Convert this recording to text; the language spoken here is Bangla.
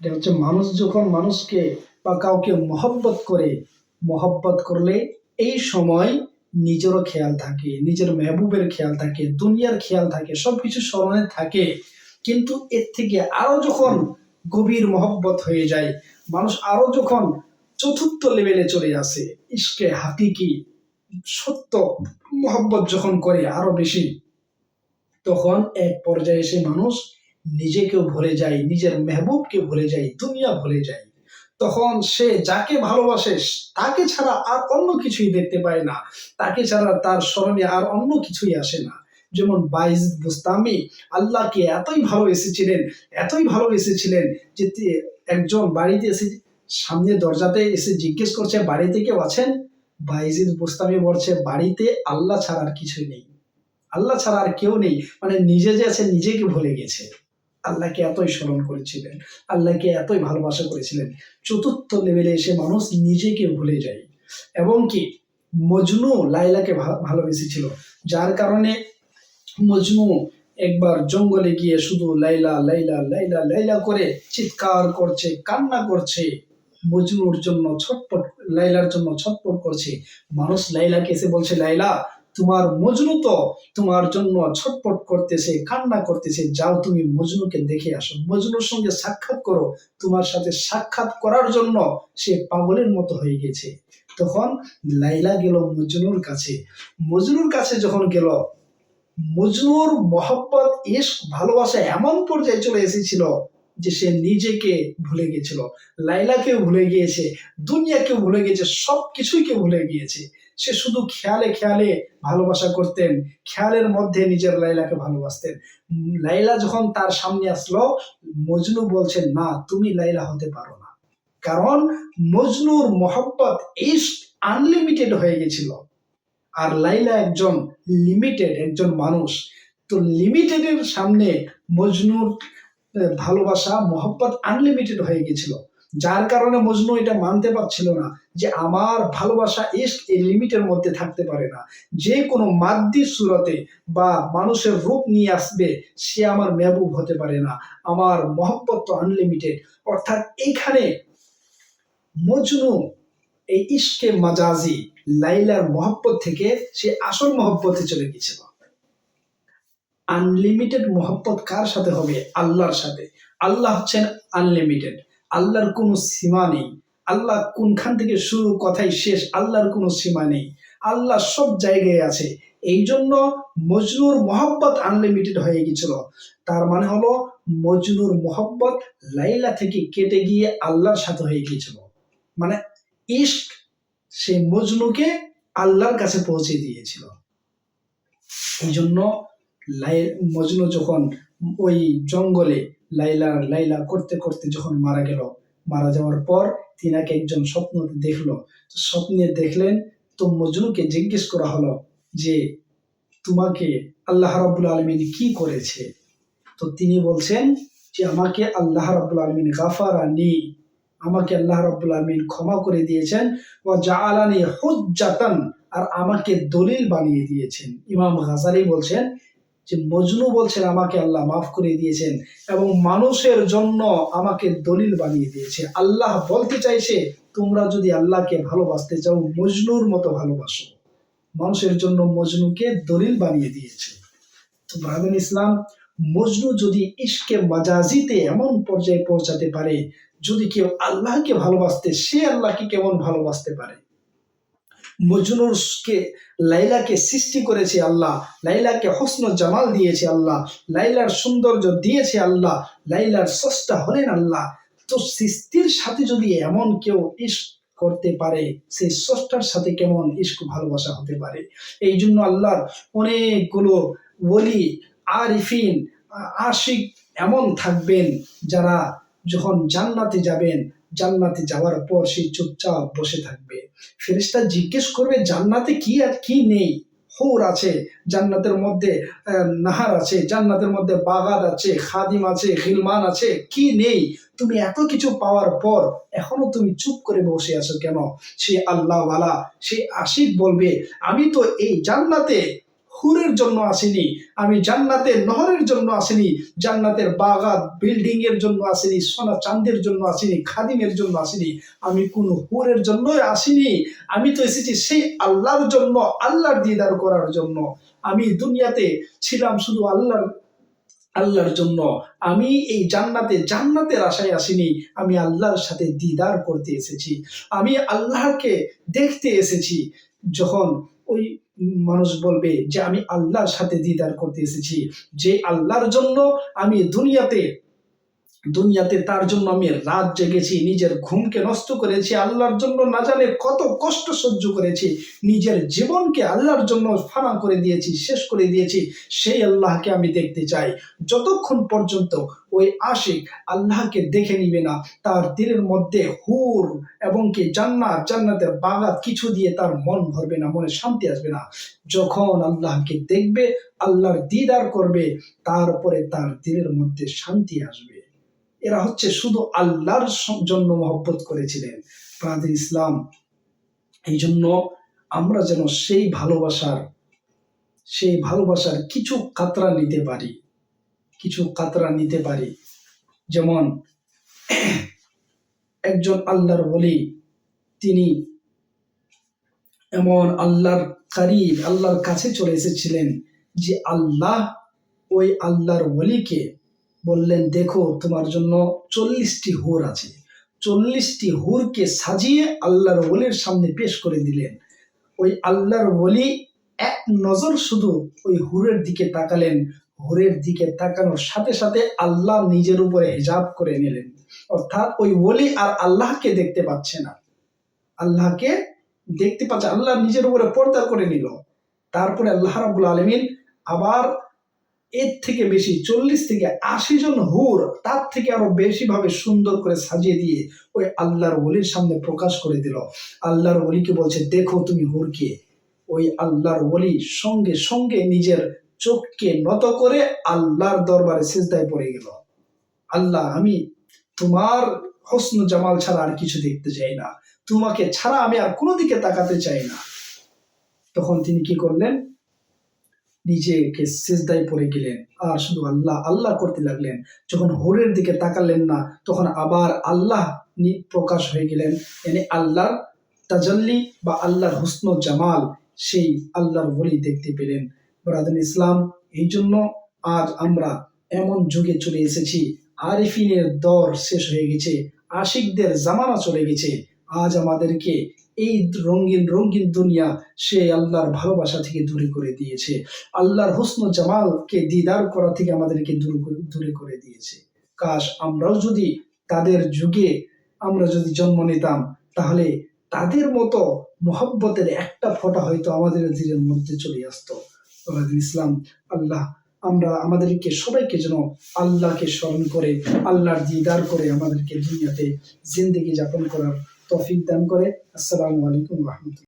এটা হচ্ছে মানুষ যখন মানুষকে বা কাউকে মহব্বত করলে এই সময় নিজেরও খেয়াল থাকে, নিজের মেহবুবের খেয়াল থাকে, দুনিয়ার খেয়াল থাকে, সবকিছু স্মরণে থাকে। কিন্তু এর থেকে আরো যখন গভীর মহব্বত হয়ে যায়, মানুষ আরো যখন চতুর্থ লেভেলে চলে আসে, ইশকে হাকিকি সত্য মহব্বত যখন করে আরো বেশি, তখন এক পর্যায়ে এসে মানুষ নিজেকেও ভুলে যায়, নিজের মেহবুবকে ভুলে যায়, দুনিয়া ভুলে যায়। তখন সে যাকে ভালোবাসে তাকে ছাড়া আর অন্য কিছুই দেখতে পায় না, তাকে ছাড়া তার স্মরণে আর অন্য কিছুই আসে না। যেমন বায়েজিদ বুস্তামি আল্লাহকে এতই ভালোবেসেছিলেন যে একজন বাড়িতে এসে সামনে দরজাতে এসে জিজ্ঞেস করছে, বাড়িতে কেউ আছেন? বায়েজিদ বুস্তামি বলছে, বাড়িতে আল্লাহ ছাড়া আর কিছুই নেই, আল্লাহ ছাড়া আর কেউ নেই। মানে নিজে যে আছে নিজেকে ভুলে গেছে। আল্লাহকে এতই স্মরণ করেছিলেন, আল্লাহকে এতই ভালোবাসা করেছিলেন, চতুর্থ লেভেলে এসে মানুষ নিজেকে ভুলে যায়। এবং কি মজনু লাইলাকে ভালোবেসেছিল, যার কারণে মজনু একবার জঙ্গলে গিয়ে শুধু লাইলা লাইলা লাইলা লাইলা করে চিৎকার করছে, কান্না করছে, মজনুর জন্য ছটপট, লাইলার জন্য ছটপট করছে। মানুষ লাইলাকে এসে বলছে, লাইলা তোমার মজনু তো তোমার জন্য ছটপট করতেছে, কান্না করতেছে, যাও তুমি মজনুকে দেখে আসো, মজনুর সঙ্গে সাক্ষাৎ করো। তোমার সাথে সাক্ষাৎ করার জন্য সে পাগলের মতো হয়ে গেছে। তখন লাইলা গেল মজনুর কাছে যখন গেল, মজনুর মহব্বত, ইশক, ভালোবাসা এমন পর্যায়ে চলে এসেছিল যে সে নিজেকে ভুলে গেছিল, লাইলাকেও ভুলে গিয়েছে, দুনিয়াকেও ভুলে গেছে, সবকিছুকে ভুলে গিয়েছে। সে শুধু খেয়ালে খেয়ালে ভালোবাসা করতেন, খেয়ালের মধ্যে নিজের লাইলাকে ভালোবাসতেন। লাইলা যখন তার সামনে আসলো, মজনু বলছেন, না, তুমি লাইলা হতে পারো না, কারণ মজনুর মহব্বত, ইশক আনলিমিটেড হয়ে গেছিল, আর লাইলা একজন মানুষ। তো লিমিটেডের সামনে মজনুর ভালোবাসা, মহব্বত আনলিমিটেড হয়ে গেছিল, যার কারণে মজনু এটা মানতে পারছিল না যে আমার ভালোবাসা ইশক এই লিমিটের মধ্যে থাকতে পারে না। যে কোনো মাদ্দি সুরতে বা মানুষের রূপ নিয়ে আসবে, সে আমার মেহবুব হতে পারে না, আমার মহব্বত তো আনলিমিটেড। অর্থাৎ এইখানে মজনু এই ইশকে মাজাজি লাইলার মহব্বত থেকে সে আসল মহব্বতে চলে গেছিল। আনলিমিটেড মহব্বত কার সাথে হবে? আল্লাহর সাথে। আল্লাহ হচ্ছেন আনলিমিটেড, আল্লাহর কোনো সীমা নেই। আল্লাহ কোনখান থেকে শুরু, কথাই শেষ, আল্লাহর কোনো সীমা নেই। আল্লাহ সব জায়গায় আছে। এই জন্য মজনুর মহব্বত আনলিমিটেড হয়ে গেছিল। তার মানে হলো মজনুর মহব্বত লাইলা থেকে কেটে গিয়ে আল্লাহর সাথে হয়ে গিয়েছিল। মানে ইশক সেই মজনুকে আল্লাহর কাছে পৌঁছে দিয়েছিল। এই জন্য মজনু যখন ওই জঙ্গলে লাইলা করতে করতে যখন মারা যাওয়ার পর তিনাকে একজন স্বপ্নতে দেখলো। স্বপ্নে দেখলেন, তো মজনুকে জিজ্ঞেস করা হলো যে তোমাকে আল্লাহ রাব্বুল আলামিন কি করেছে? তো তিনি বলছেন যে আমাকে আল্লাহ রাব্বুল আলামিন গাফারানি, আমাকে আল্লাহ রাব্বুল আলামিন ক্ষমা করে দিয়েছেন, ওয়া জাআলানি হুজ্জাতান, আর আমাকে দলিল বানিয়ে দিয়েছেন। ইমাম গাজালি বলছেন যে মজনু বলছেন আমাকে আল্লাহ মাফ করে দিয়েছেন এবং মানুষের জন্য আমাকে দলিল বানিয়ে দিয়েছে। আল্লাহ বলতে চাইছে, তোমরা যদি আল্লাহকে ভালোবাসতে চাও মজনুর মতো ভালোবাসো। মানুষের জন্য মজনুকে দলিল বানিয়ে দিয়েছে। তো ব্রাদার ইসলাম, মজনু যদি ইশকে মাজাজিতে এমন পর্যায়ে পৌঁছাতে পারে, যদি কেউ আল্লাহকে ভালোবাসতে, সে আল্লাহকে কেমন ভালোবাসতে পারে? মজনুরকে লাইলাকে সৃষ্টি করেছে আল্লাহ, লাইলাকে হোসন জামাল দিয়েছে আল্লাহ, লাইলার সৌন্দর্য দিয়েছে আল্লাহ, লাইলার স্রষ্টা হলেন আল্লাহ। তো সৃষ্টির সাথে যদি এমন কেউ ইশক করতে পারে, সেই স্রষ্টার সাথে কেমন ইশক ভালোবাসা হতে পারে? এই জন্য আল্লাহর অনেকগুলো ওলি, আরিফিন, আশিক এমন থাকবেন যারা যখন জান্নাতে যাবেন, জান্নাতে যাওয়ার পর সে চুপচাপ বসে থাকবে। ফেরেশতা জিজ্ঞেস করবে জান্নাতে কি আর কি নেই? হুর আছে জান্নাতের মধ্যে, নাহার আছে জান্নাতের মধ্যে, বাগাত আছে, খাদিম আছে, খিলমান আছে, কি নেই? তুমি এত কিছু পাওয়ার পর এখনো তুমি চুপ করে বসে আছো কেন? সে আল্লাহওয়ালা, সে আশিক বলবে, আমি তো এই জান্নাতে হুরের জন্য আসিনি, আমি জান্নাতের নহরের জন্য আসিনি, জান্নাতের বাগাত বিল্ডিং এর জন্য আসিনি, সোনা চাঁদের জন্য আসিনি, খাদিমের জন্য আসিনি, আমি কোন হুরের জন্যই আসিনি। আমি তো এসেছি সেই আল্লাহর জন্য, আল্লাহর দিদার করার জন্য। আমি দুনিয়াতে ছিলাম শুধু আল্লাহর জন্য। আমি এই জান্নাতের আশায় আসিনি, আমি আল্লাহর সাথে দিদার করতে এসেছি, আমি আল্লাহকে দেখতে এসেছি। যখন ওই মানুষ বলবে যে আমি আল্লাহর সাথে দিদার করতে এসেছি, যে আল্লাহর জন্য আমি দুনিয়াতে তার জন্য আমি রাত জেগেছি, নিজের ঘুমকে নষ্ট করেছি, আল্লাহর জন্য না জানে কত কষ্ট সহ্য করেছি, নিজের জীবনকে আল্লাহর জন্য ফানা করে দিয়েছি, শেষ করে দিয়েছি, সেই আল্লাহকে আমি দেখতে চাই। যতক্ষণ পর্যন্ত ওই আশিক আল্লাহকে দেখে নিবে না, তার দিলের মধ্যে হুর এবং কি জান্নাতের বাগাত কিছু দিয়ে তার মন ভরবে না, মনে শান্তি আসবে না। যখন আল্লাহকে দেখবে, আল্লাহর দিদার করবে, তারপরে তার দিলের মধ্যে শান্তি আসবে। এরা হচ্ছে শুধু আল্লাহর জন্য মহব্বত করেছিলেন ব্রাদার ইসলাম। এই জন্য আমরা যেন সেই ভালোবাসার কিছু কাতরা নিতে পারি। যেমন একজন আল্লাহর ওলি, তিনি এমন আল্লাহর কাছে চলে এসেছিলেন যে ওই আল্লাহর ওলিকে বললেন, দেখো তোমার জন্য 40টি হুর আছে। 40টি হুরকে সাজিয়ে আল্লাহর ওলির সামনে পেশ করে দিলেন। ওই আল্লাহর ওলি এক নজর শুধু ওই হুরের দিকে তাকালেন, হুরের দিকে তাকানোর সাথে সাথে আল্লাহ নিজের উপরে হিজাব করে নিলেন। অর্থাৎ ওই ওলি আর আল্লাহকে দেখতে পাচ্ছে না, আল্লাহ নিজের উপরে পর্দা করে নিল। তারপরে আল্লাহ রাব্বুল আলামিন আবার এর থেকে বেশি 40 থেকে 80 জন হুর, তার থেকে আরো বেশি ভাবে সুন্দর করে সাজিয়ে দিয়ে ওই আল্লাহর ওলির সামনে প্রকাশ করে দিল। আল্লাহর ওলিকে বলছে, দেখো তুমি হুরকে। ওই আল্লাহর ওলি সঙ্গে সঙ্গে নিজের চোখকে নত করে আল্লাহর দরবারে সিজদায় পড়ে গেল। আল্লাহ, আমি তোমার হোসন জামাল ছাড়া আর কিছু দেখতে চাই না, তোমাকে ছাড়া আমি আর কোনো দিকে তাকাতে চাই না। তখন তিনি কি করলেন? নিজেকে সিজদায় পড়ে গেলেন আর শুধু আল্লাহ আল্লাহ করতে লাগলেন। যখন হুরের দিকে তাকালেন না, তখন আবার আল্লাহ প্রকাশ হয়ে গেলেন, মানে আল্লাহর তাজাল্লি বা আল্লাহর হুসন জামাল, সেই আল্লাহর ওলি দেখতে পেলেন। ব্রাদার ইসলাম, এই জন্য আজ আমরা এমন যুগে চলে এসেছি, আরিফিনের দর শেষ হয়ে গেছে, আশিকদের জামানা চলে গেছে। আজ আমাদেরকে এই রঙিন দুনিয়া সে আল্লাহর ভালোবাসা থেকে দূরে করে দিয়েছে, আল্লাহর হুসন জামালকে দিদার করা থেকে আমাদেরকে দূরে করে দিয়েছে। কাশ আমরাও যদি তাদের যুগে আমরা যদি জন্ম নিতাম, তাহলে তাদের মতো মোহাব্বতের একটা ফোঁটা হয়তো আমাদের দিলের মধ্যে চলে আসতো। ইসলাম, আল্লাহ আমাদেরকে সবাইকে যেন আল্লাহকে স্মরণ করে, আল্লাহর দিদার করে আমাদেরকে দুনিয়াতে জিন্দেগি যাপন করার তৌফিক দান করে। আসসালামু আলাইকুম ওয়া রাহমাতুল্লাহ।